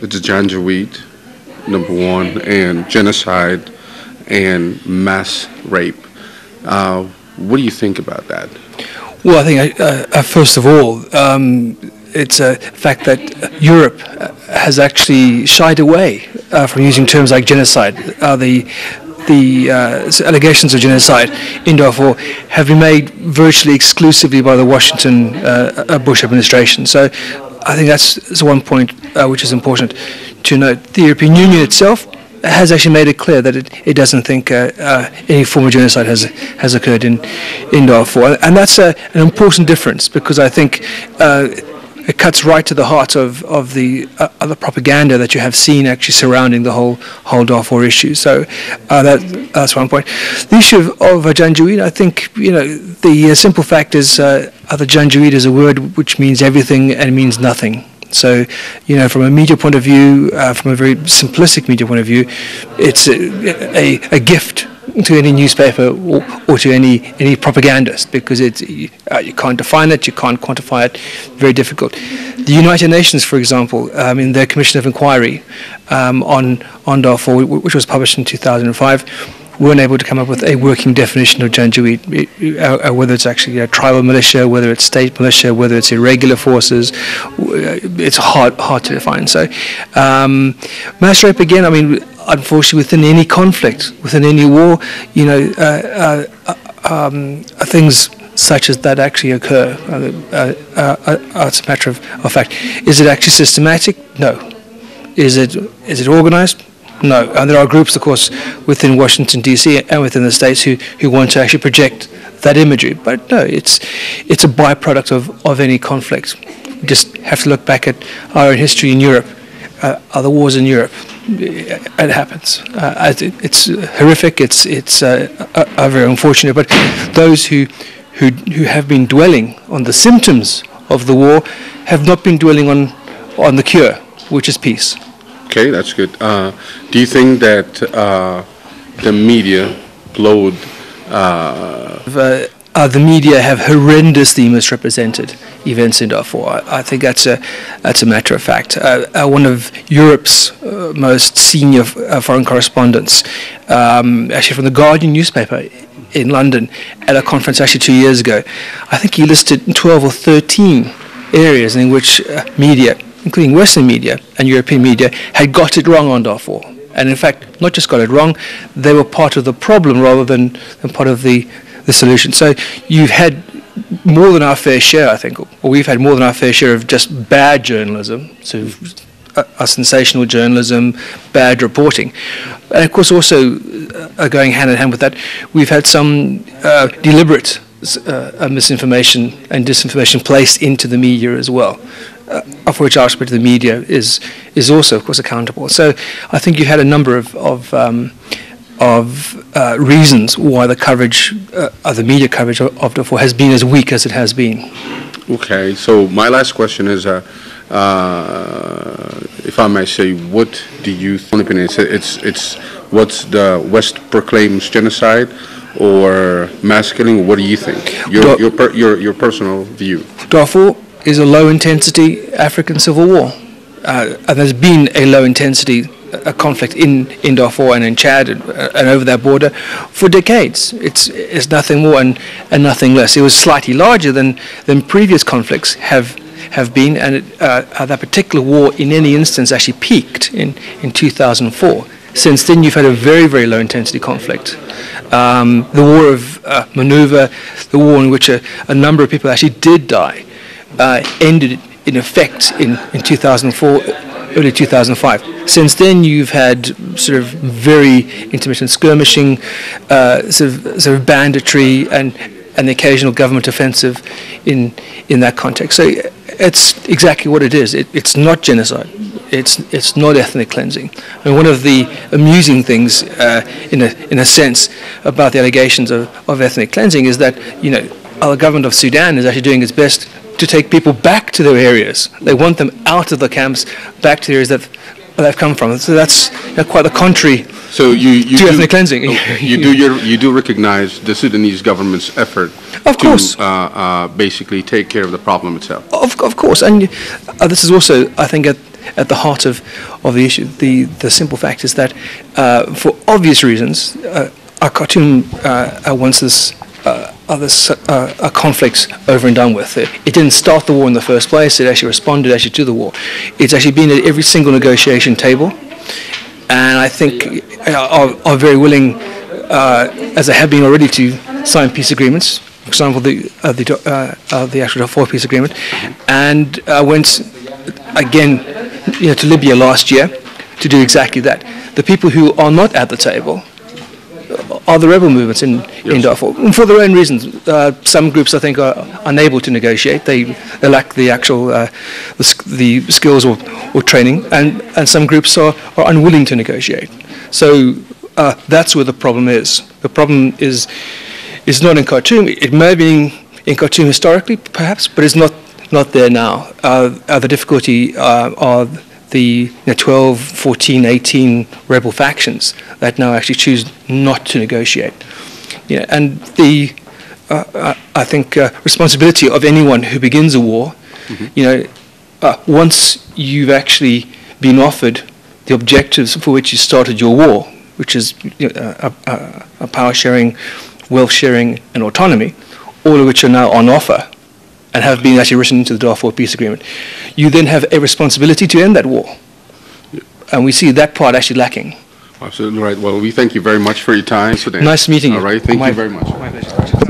It's Janjaweed, number one, and genocide and mass rape. What do you think about that? Well, I think, first of all, it's a fact that Europe has actually shied away from using terms like genocide. The allegations of genocide in Darfur have been made virtually exclusively by the Washington Bush administration. So I think that's one point which is important to note. The European Union itself has actually made it clear that it doesn't think any form of genocide has occurred in Darfur, and that's an important difference, because I think it cuts right to the heart of the propaganda that you have seen actually surrounding the whole Darfur issue. So that's one point. The issue of Janjaweed, I think, the simple fact is the Janjaweed is a word which means everything and means nothing. So, from a media point of view, from a very simplistic media point of view, it's a gift to any newspaper or to any propagandist, because you can't define it, you can't quantify it, very difficult. The United Nations, for example, in their Commission of Inquiry on Darfur, which was published in 2005, weren't able to come up with a working definition of Janjaweed, whether it's actually a tribal militia, whether it's state militia, whether it's irregular forces. It's hard to define. So mass rape, again, I mean, unfortunately, within any conflict, within any war, things such as that actually occur. It's a matter of fact. Is it actually systematic? No. Is it organized? No. And there are groups, of course, within Washington, D.C. and within the states who want to actually project that imagery. But no, it's a byproduct of any conflict. We just have to look back at our own history in Europe, other wars in Europe. It happens. It's horrific. It's very unfortunate. But those who have been dwelling on the symptoms of the war have not been dwelling on the cure, which is peace. Okay, that's good. Do you think that the media flowed? The media have horrendously misrepresented events in Darfur. I think that's a matter of fact. One of Europe's most senior foreign correspondents, actually from the Guardian newspaper in London, at a conference actually 2 years ago, I think he listed 12 or 13 areas in which media, including Western media and European media, had got it wrong on Darfur. And in fact, not just got it wrong, they were part of the problem rather than part of the solution. So you've had more than our fair share, I think, or we've had more than our fair share of just bad journalism, so sensational journalism, bad reporting. And of course also going hand in hand with that, we've had some deliberate misinformation and disinformation placed into the media as well, of which our aspect of the media is also, of course, accountable. So I think you've had a number of reasons why the coverage, the media coverage of Darfur has been as weak as it has been. Okay, so my last question is, if I may say, what do you think? It's what's the West proclaims genocide or mass killing? What do you think? Your personal view. Darfur is a low-intensity African civil war, and there's been a low-intensity conflict in Darfur and in Chad and over that border for decades. It's nothing more and nothing less. It was slightly larger than previous conflicts have been, and that particular war in any instance actually peaked in 2004. Since then, you've had a very, very low-intensity conflict. The war of maneuver, the war in which a number of people actually did die, ended in effect in 2004, early 2005. Since then, you've had sort of very intermittent skirmishing, sort of banditry, and the occasional government offensive in that context. So it's exactly what it is. It's not genocide. It's not ethnic cleansing. I mean, one of the amusing things, in a sense, about the allegations of ethnic cleansing is that the government of Sudan is actually doing its best to take people back to their areas. They want them out of the camps, back to the areas that they've come from. So that's quite the contrary to ethnic cleansing. You do recognize the Sudanese government's effort, of course, to basically take care of the problem itself. Of course, and this is also, I think, at the heart of the issue. The simple fact is that, for obvious reasons, Khartoum wants this conflicts over and done with. It didn't start the war in the first place. It actually responded to the war. It's actually been at every single negotiation table, and I think are very willing, as they have been already, to sign peace agreements. For example, the actual Darfur peace agreement, and went again, to Libya last year to do exactly that. The people who are not at the table are the rebel movements in Darfur, and for their own reasons. Some groups, I think, are unable to negotiate. They lack the actual the skills or training, and some groups are unwilling to negotiate. So that's where the problem is. The problem is not in Khartoum. It may have been in Khartoum historically, perhaps, but it's not there now. The difficulty are the 12, 14, 18 rebel factions that now actually choose not to negotiate. And the I think responsibility of anyone who begins a war, once you've actually been offered the objectives for which you started your war, which is a power sharing, wealth sharing, and autonomy, all of which are now on offer and have been actually written into the Darfur peace agreement, you then have a responsibility to end that war. And we see that part actually lacking. Absolutely right. Well, we thank you very much for your time today. Nice meeting you. All right. Thank you very much. My pleasure.